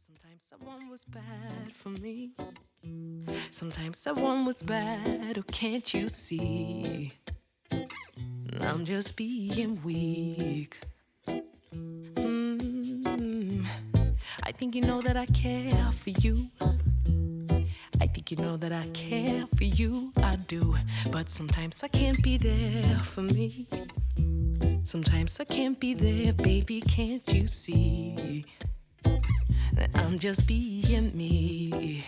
Sometimes someone was bad for me. Sometimes someone was bad, oh can't you see? I'm just being weak. I think you know that I care for you. I think you know that I care for you, I do. But sometimes I can't be there for me. Sometimes I can't be there, baby, can't you see? That I'm just being me.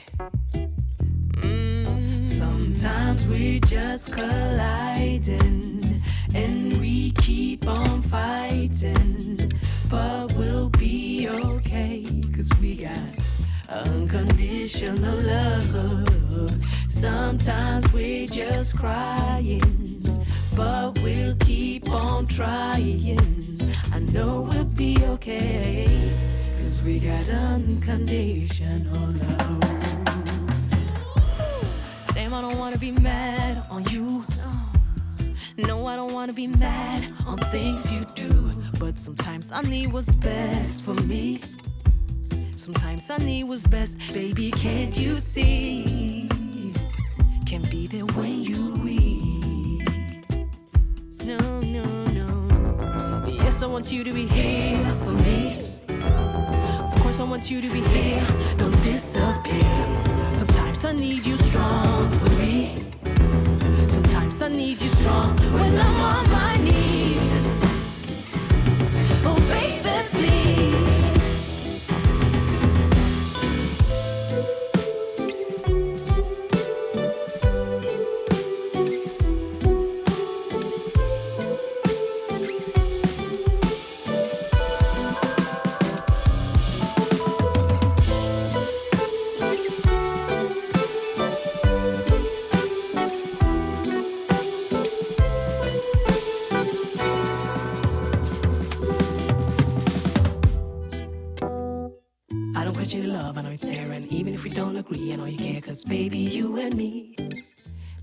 Sometimes we're just colliding and we keep on fighting, but we'll be okay, 'cause we got unconditional love. Sometimes we're just crying, but we'll keep on trying. I know we'll be okay, 'cause we got unconditional love. Damn, I don't wanna be mad on you. No, I don't wanna be mad on things you do. But sometimes I need what's best for me. Sometimes I need what's best, baby, can't you see? Can't be there when you weak. No, no, no. Yes, I want you to be here for me. Of course I want you to be here, don't disappear. Sometimes I need you strong for me. Sometimes I need you strong when I'm on my knees. Oh baby, please. I don't question your love, I know it's there. And even if we don't agree, I know you care. 'Cause baby, you and me,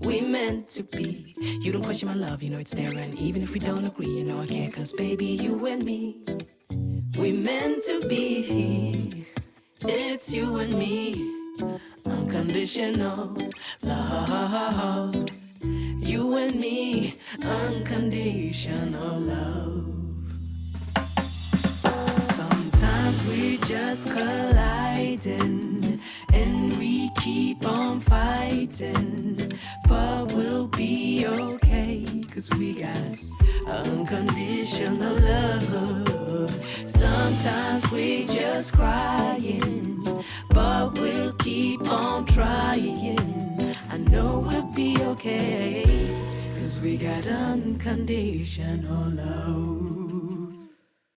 we meant to be. You don't question my love, you know it's there. And even if we don't agree, you know I care. 'Cause baby, you and me, we meant to be. It's you and me, unconditional love. You and me, unconditional love. Sometimes we just colliding and we keep on fighting, but we'll be okay, 'cause we got unconditional love. Sometimes we just crying, but we'll keep on trying. I know we'll be okay, 'cause we got unconditional love.